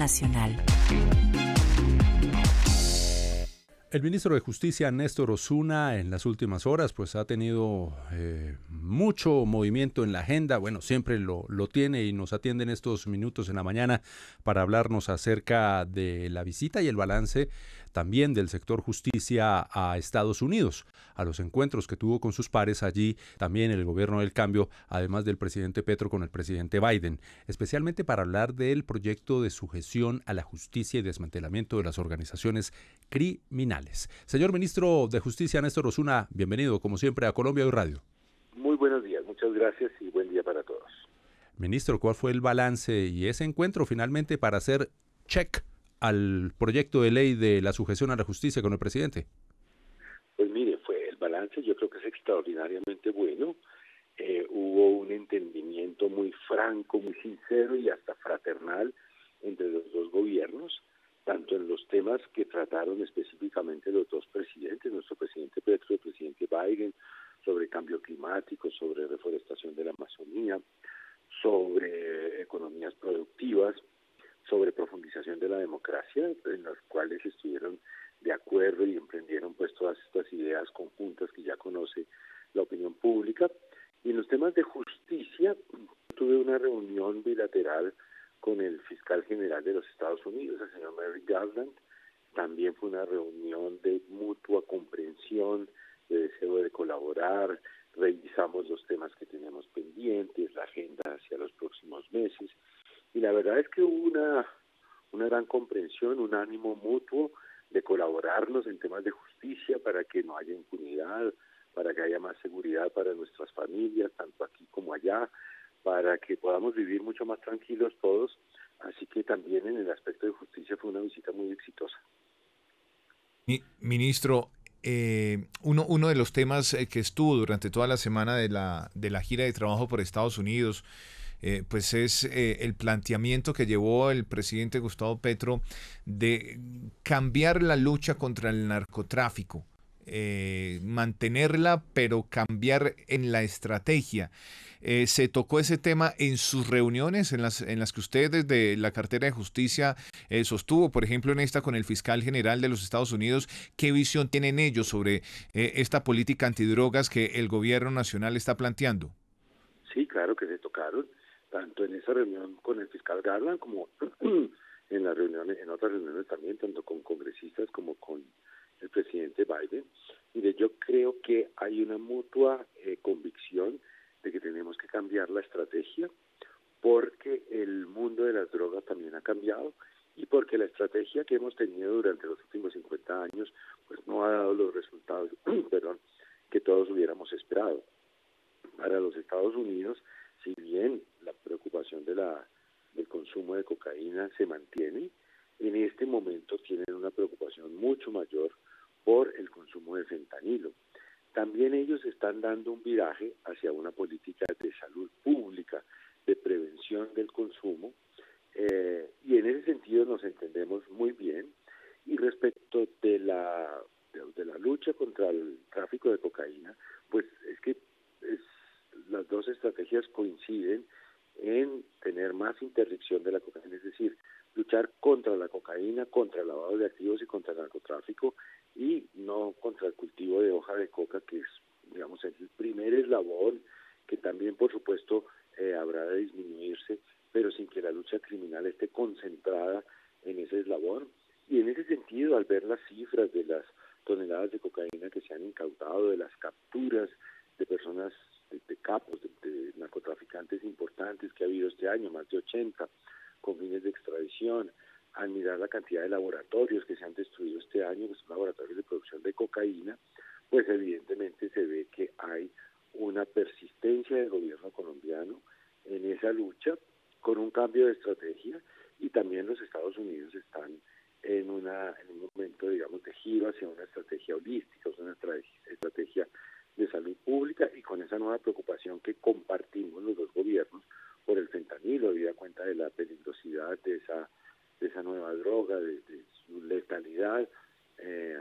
Nacional. El ministro de Justicia, Néstor Osuna, en las últimas horas pues ha tenido mucho movimiento en la agenda. Bueno, siempre lo tiene y nos atiende en estos minutos en la mañana para hablarnos acerca de la visita y el balance también del sector justicia a Estados Unidos, a los encuentros que tuvo con sus pares allí, también el gobierno del cambio, además del presidente Petro con el presidente Biden, especialmente para hablar del proyecto de sujeción a la justicia y desmantelamiento de las organizaciones criminales. Señor ministro de Justicia, Néstor Osuna, bienvenido como siempre a Colombia Hoy Radio. Muy buenos días, muchas gracias y buen día para todos. Ministro, ¿cuál fue el balance y ese encuentro finalmente para hacer check al proyecto de ley de la sujeción a la justicia con el presidente? Pues mire, el balance yo creo que es extraordinariamente bueno. Hubo un entendimiento muy franco, muy sincero y hasta fraternal entre los dos gobiernos, tanto en los temas que trataron específicamente los dos presidentes, nuestro presidente Petro y el presidente Biden, sobre cambio climático, sobre reforestación de la Amazonía, sobre economías productivas, sobre profundización de la democracia, en las cuales estuvieron de acuerdo y emprendieron pues todas estas ideas conjuntas que ya conoce la opinión pública. Y en los temas de justicia, tuve una reunión bilateral con el fiscal general de los Estados Unidos, el señor Merrick Garland. También fue una reunión de mutua comprensión, de deseo de colaborar. Revisamos los temas que tenemos pendientes, la agenda hacia los próximos meses. Y la verdad es que hubo una gran comprensión, un ánimo mutuo de colaborarnos en temas de justicia para que no haya impunidad, para que haya más seguridad para nuestras familias, tanto aquí como allá, para que podamos vivir mucho más tranquilos todos. Así que también en el aspecto de justicia fue una visita muy exitosa. Ministro, uno de los temas que estuvo durante toda la semana de la gira de trabajo por Estados Unidos, pues es el planteamiento que llevó el presidente Gustavo Petro de cambiar la lucha contra el narcotráfico, mantenerla pero cambiar en la estrategia. ¿Se tocó ese tema en sus reuniones, en las que usted desde la cartera de justicia sostuvo, por ejemplo en esta con el fiscal general de los Estados Unidos? ¿Qué visión tienen ellos sobre esta política antidrogas que el gobierno nacional está planteando? Sí, claro que se tocaron, tanto en esa reunión con el fiscal Garland como en las reuniones, en otras reuniones también, tanto con congresistas como con el presidente Biden. Mire, yo creo que hay una mutua convicción de que tenemos que cambiar la estrategia, porque el mundo de las drogas también ha cambiado y porque la estrategia que hemos tenido durante los últimos 50 años pues no ha dado los resultados que todos hubiéramos esperado. Para los Estados Unidos, si bien la preocupación del consumo de cocaína se mantiene, en este momento tienen una preocupación mucho mayor por el consumo de fentanilo. También ellos están dando un viraje hacia una política de salud pública, de prevención del consumo, y en ese sentido nos entendemos muy bien. Y respecto de la lucha contra el tráfico de cocaína, pues es que las dos estrategias coinciden en tener más interdicción de la cocaína, es decir, luchar contra la cocaína, contra el lavado de activos y contra el narcotráfico, y no contra el cultivo de hoja de coca, que es, digamos, el primer eslabón, que también, por supuesto, habrá de disminuirse, pero sin que la lucha criminal esté concentrada en ese eslabón. Y en ese sentido, al ver las cifras de las toneladas de cocaína que se han incautado, de las capturas de personas, de capos, de narcotraficantes importantes que ha habido este año, más de 80, con fines de extradición, al mirar la cantidad de laboratorios que se han destruido este año, que son laboratorios de producción de cocaína, pues evidentemente se ve que hay una persistencia del gobierno colombiano en esa lucha, con un cambio de estrategia, y también los Estados Unidos están en un momento, digamos, de giro hacia una estrategia holística, una estrategia de salud pública, y con esa nueva preocupación que compartimos los dos gobiernos por el fentanilo, habida cuenta de la peligrosidad de esa nueva droga, de su letalidad,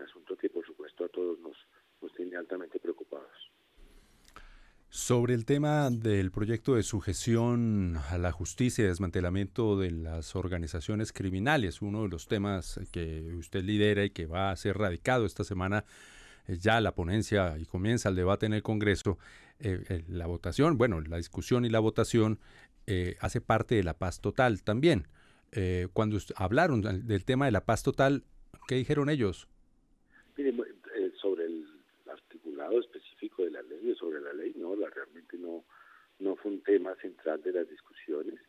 asunto que por supuesto a todos nos tiene altamente preocupados. Sobre el tema del proyecto de sujeción a la justicia y desmantelamiento de las organizaciones criminales, uno de los temas que usted lidera y que va a ser radicado esta semana, ya la ponencia y comienza el debate en el Congreso, la votación, bueno, la discusión y la votación hace parte de la paz total también. Cuando hablaron del tema de la paz total, ¿qué dijeron ellos? Mire, sobre el articulado específico de la ley o sobre la ley, no, realmente no fue un tema central de las discusiones,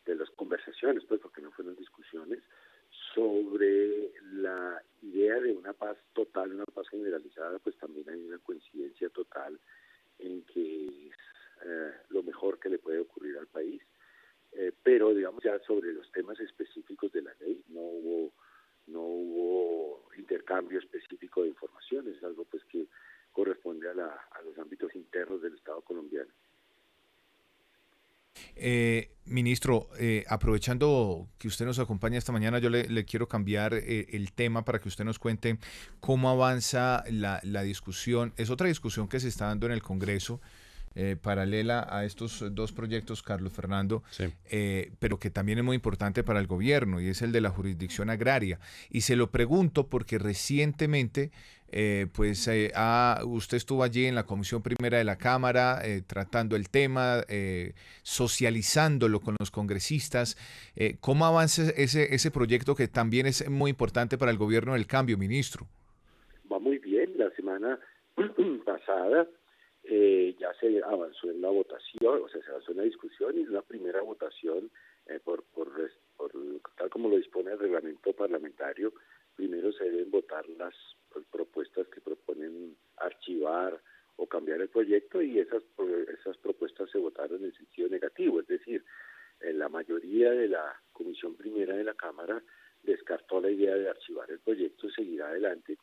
de las conversaciones, pues porque no fueron discusiones, sobre la idea de una paz total, una paz generalizada, pues también hay una coincidencia total en que es lo mejor que le puede ocurrir al país, pero digamos ya sobre los temas específicos de la ley no hubo intercambio específico de información, es algo pues que corresponde a los ámbitos internos del Estado colombiano. Ministro, aprovechando que usted nos acompaña esta mañana, yo le quiero cambiar el tema para que usted nos cuente cómo avanza la discusión. Es otra discusión que se está dando en el Congreso, paralela a estos dos proyectos, Carlos Fernando, Sí. pero que también es muy importante para el gobierno, y es el de la jurisdicción agraria. Y se lo pregunto porque recientemente usted estuvo allí en la Comisión Primera de la Cámara tratando el tema, socializándolo con los congresistas. ¿Cómo avanza ese proyecto que también es muy importante para el gobierno del cambio, ministro? Va muy bien. La semana pasada ya se avanzó en la votación, o sea, se avanzó en la discusión y en una primera votación por tal como lo dispone el reglamento parlamentario. Primero se deben votar las propuestas que proponen archivar o cambiar el proyecto, y esas propuestas se votaron en sentido negativo, es decir, la mayoría de la Comisión Primera de la Cámara descartó la idea de archivar el proyecto y seguir adelante.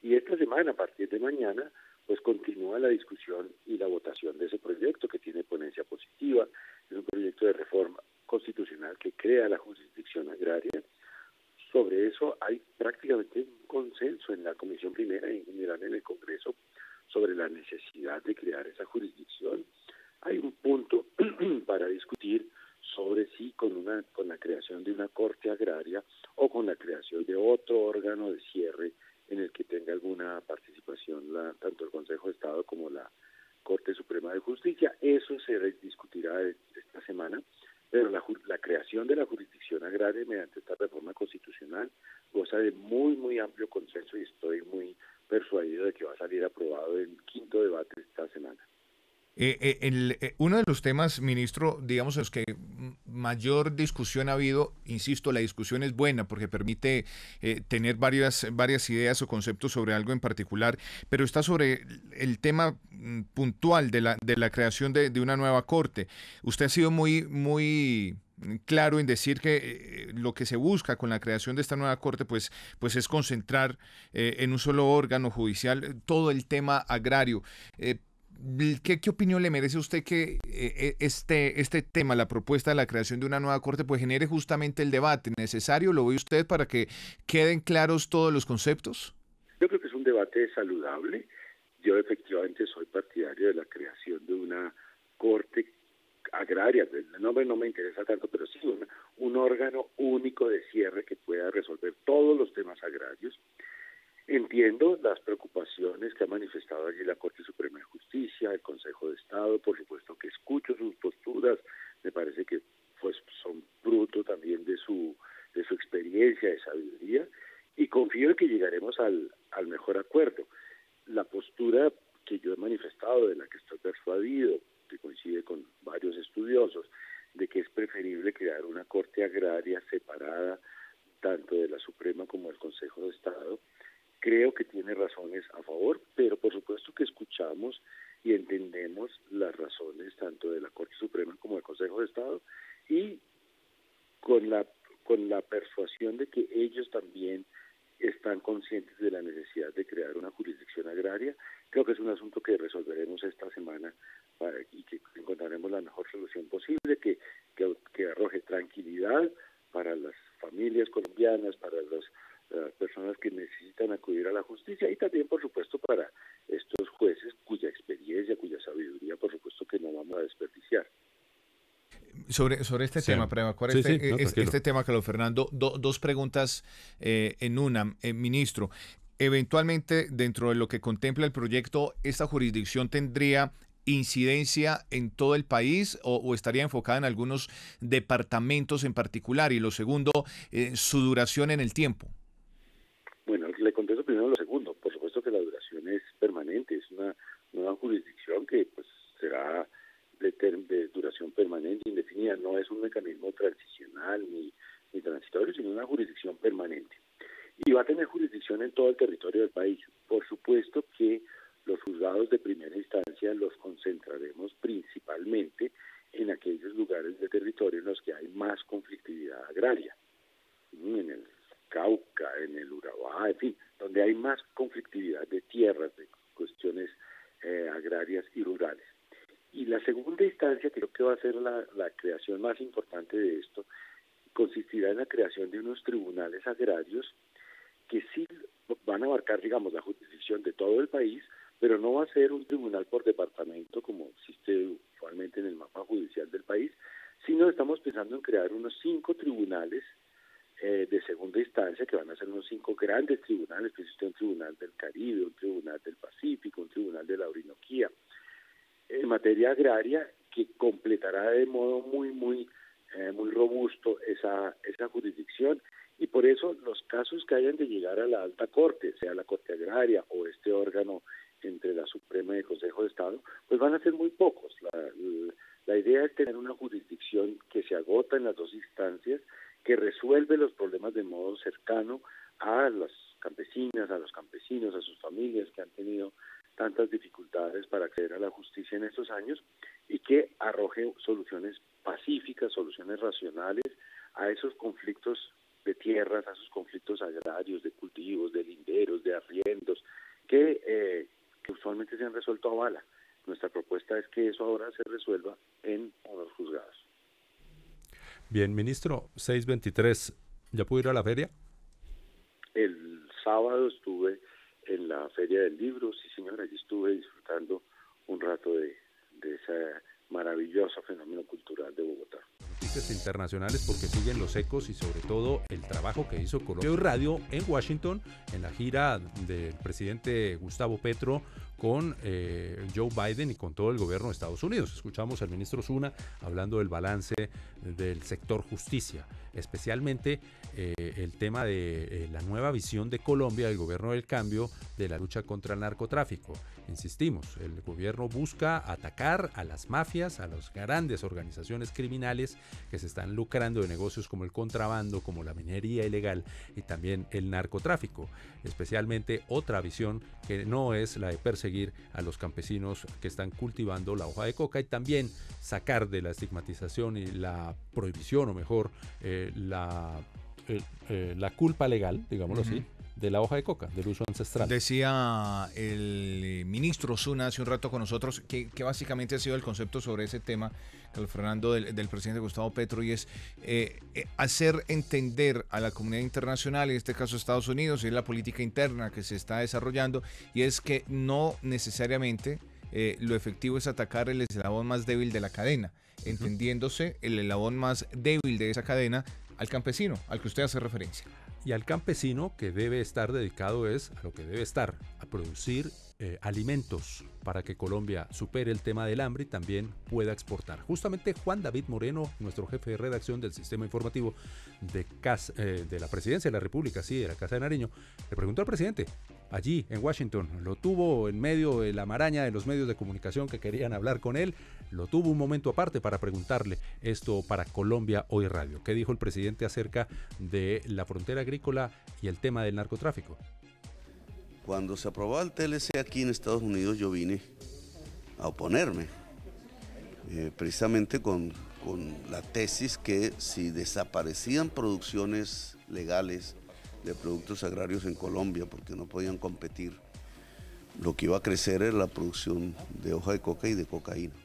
Y esta semana, a partir de mañana, pues continúa la discusión y la votación de ese proyecto, que tiene ponencia positiva. Es un proyecto de reforma constitucional que crea la jurisdicción agraria. Sobre eso hay prácticamente un consenso en la Comisión Primera y en general en el Congreso sobre la necesidad de crear esa jurisdicción. Hay un punto para discutir sobre si con la creación de una corte agraria o con la creación de otro órgano de cierre en el que tenga alguna participación tanto el Consejo de Estado como la Corte Suprema de Justicia. Eso se discutirá esta semana, pero la creación de la jurisdicción agraria mediante esta reforma constitucional goza de muy amplio consenso, y estoy muy persuadido de que va a salir aprobado en quinto debate esta semana. Uno de los temas, ministro, digamos, en los que mayor discusión ha habido, insisto, la discusión es buena porque permite tener varias ideas o conceptos sobre algo en particular, pero está sobre el tema puntual de la creación de una nueva corte. Usted ha sido muy claro en decir que lo que se busca con la creación de esta nueva corte pues es concentrar en un solo órgano judicial todo el tema agrario. ¿Qué opinión le merece a usted que este tema, la propuesta de la creación de una nueva corte, pues genere justamente el debate necesario? ¿Lo ve usted para que queden claros todos los conceptos? Yo creo que es un debate saludable. Yo efectivamente soy partidario de la creación de una corte agraria. El nombre no me interesa tanto, pero sí un órgano único de cierre que pueda resolver todos los temas agrarios. Entiendo las preocupaciones que ha manifestado allí la Corte Suprema de Justicia, el Consejo de Estado, por supuesto que escucho sus posturas, me parece que pues son fruto también de su experiencia, de sabiduría, y confío en que llegaremos al mejor acuerdo. La postura que yo he manifestado, de la que estoy persuadido, que coincide con varios estudiosos, de que es preferible crear una Corte Agraria separada tanto de la Suprema como del Consejo de Estado, creo que tiene razones a favor, pero por supuesto que escuchamos y entendemos las razones tanto de la Corte Suprema como del Consejo de Estado, y con la persuasión de que ellos también están conscientes de la necesidad de crear una jurisdicción agraria. Creo que es un asunto que resolveremos esta semana y que encontraremos la mejor solución posible, que arroje tranquilidad para las familias colombianas, para las personas que necesitan acudir a la justicia, y también, por supuesto, para estos jueces cuya experiencia, cuya sabiduría, por supuesto, que no Sobre este tema, para evacuar Sí, este, no, este tema, Carlos Fernando, dos preguntas en una. Ministro, eventualmente, dentro de lo que contempla el proyecto, ¿esta jurisdicción tendría incidencia en todo el país o estaría enfocada en algunos departamentos en particular? Y lo segundo, su duración en el tiempo. Bueno, le contesto primero lo segundo. Por supuesto que la duración es permanente, es una nueva jurisdicción que pues será de duración permanente, indefinida. No es un mecanismo transicional ni transitorio, sino una jurisdicción permanente. Y va a tener jurisdicción en todo el territorio del país. Por supuesto que los juzgados de primera instancia los concentraremos principalmente en aquellos lugares del territorio en los que hay más conflictividad agraria, en el Cauca, en el Urabá, en fin, donde hay más conflictividad de tierras, de cuestiones agrarias y rurales. Y la segunda instancia, que creo que va a ser la creación más importante de esto, consistirá en la creación de unos tribunales agrarios que sí van a abarcar, digamos, la jurisdicción de todo el país, pero no va a ser un tribunal por departamento como existe usualmente en el mapa judicial del país, sino estamos pensando en crear unos 5 tribunales de segunda instancia, que van a ser unos 5 grandes tribunales, que existe un tribunal del Caribe, un tribunal del Pacífico, un tribunal de la Orinoquía, en materia agraria, que completará de modo muy robusto esa jurisdicción. Y por eso los casos que hayan de llegar a la alta corte, sea la Corte Agraria o este órgano entre la Suprema y el Consejo de Estado, pues van a ser muy pocos. La idea es tener una jurisdicción que se agota en las dos instancias, que resuelve los problemas de modo cercano a las campesinas, a los campesinos, a sus familias que han tenido tantas dificultades para acceder a la justicia en estos años, y que arroje soluciones pacíficas, soluciones racionales a esos conflictos de tierras, a esos conflictos agrarios, de cultivos, de linderos, de arriendos, que usualmente se han resuelto a bala. Nuestra propuesta es que eso ahora se resuelva en unos juzgados. Bien, ministro, 6:23, ¿ya pudo ir a la feria? El sábado estuve en la Feria del Libro, sí señora, allí estuve disfrutando un rato de ese maravilloso fenómeno cultural de Bogotá. Noticias internacionales, porque siguen los ecos y sobre todo el trabajo que hizo Colombia Radio en Washington en la gira del presidente Gustavo Petro con Joe Biden y con todo el gobierno de Estados Unidos. Escuchamos al ministro Osuna hablando del balance del sector justicia, especialmente el tema de la nueva visión de Colombia, del gobierno del cambio, de la lucha contra el narcotráfico. Insistimos, el gobierno busca atacar a las mafias, a las grandes organizaciones criminales que se están lucrando de negocios como el contrabando, como la minería ilegal y también el narcotráfico. Especialmente otra visión que no es la de perseguir a los campesinos que están cultivando la hoja de coca, y también sacar de la estigmatización y la prohibición, o mejor, la culpa legal, digámoslo así, de la hoja de coca, del uso ancestral. Decía el ministro Osuna hace un rato con nosotros que básicamente ha sido el concepto sobre ese tema, Carlos Fernando, del presidente Gustavo Petro, y es hacer entender a la comunidad internacional, en este caso Estados Unidos, y es la política interna que se está desarrollando, y es que no necesariamente lo efectivo es atacar el eslabón más débil de la cadena, entendiéndose el eslabón más débil de esa cadena al campesino, al que usted hace referencia. Y al campesino, que debe estar dedicado a lo que debe estar, a producir alimentos para que Colombia supere el tema del hambre y también pueda exportar. Justamente Juan David Moreno, nuestro jefe de redacción del Sistema Informativo de la Presidencia de la República, sí, de la Casa de Nariño, le preguntó al presidente, allí en Washington, lo tuvo en medio de la maraña de los medios de comunicación que querían hablar con él, lo tuvo un momento aparte para preguntarle esto para Colombia Hoy Radio. ¿Qué dijo el presidente acerca de la frontera agrícola y el tema del narcotráfico? Cuando se aprobó el TLC aquí en Estados Unidos, yo vine a oponerme, precisamente con la tesis que si desaparecían producciones legales de productos agrarios en Colombia, porque no podían competir, lo que iba a crecer era la producción de hoja de coca y de cocaína.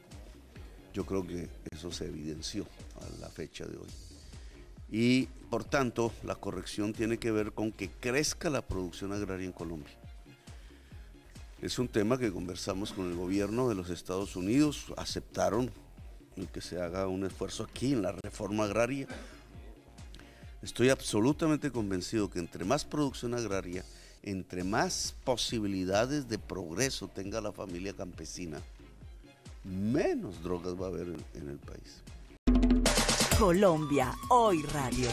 Yo creo que eso se evidenció a la fecha de hoy. Y por tanto, la corrección tiene que ver con que crezca la producción agraria en Colombia. Es un tema que conversamos con el gobierno de los Estados Unidos, aceptaron el que se haga un esfuerzo aquí en la reforma agraria. Estoy absolutamente convencido que entre más producción agraria, entre más posibilidades de progreso tenga la familia campesina, menos drogas va a haber en el país. Colombia Hoy Radio.